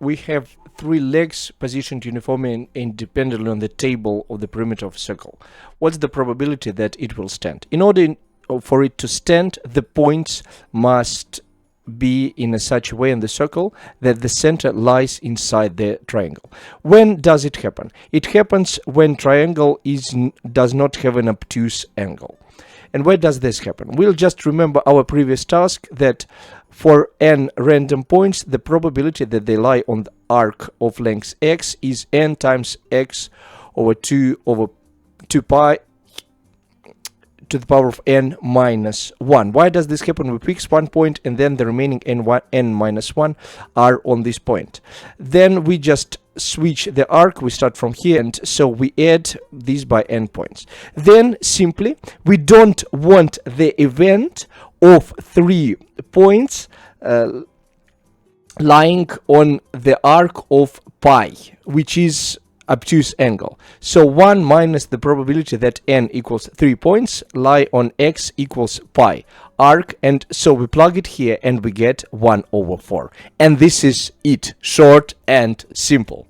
we have three legs positioned uniformly and independently on the table of the perimeter of a circle. What's the probability that it will stand? In order for it to stand, the points must be in such a way in the circle that the center lies inside the triangle. When does it happen? It happens when triangle does not have an obtuse angle. And where does this happen? We'll just remember our previous task that for n random points, the probability that they lie on the arc of length x is n times x over 2 pi to the power of n minus 1. Why does this happen? We fix one point and then the remaining n minus 1 are on this point. Then we just switch the arc. We start from here, and so we add these by n points. Then simply, we don't want the event of 3 points lying on the arc of pi, which is obtuse angle. So 1 minus the probability that n equals 3 points lie on x equals pi arc, and so we plug it here and we get 1/4. And this is it, short and simple.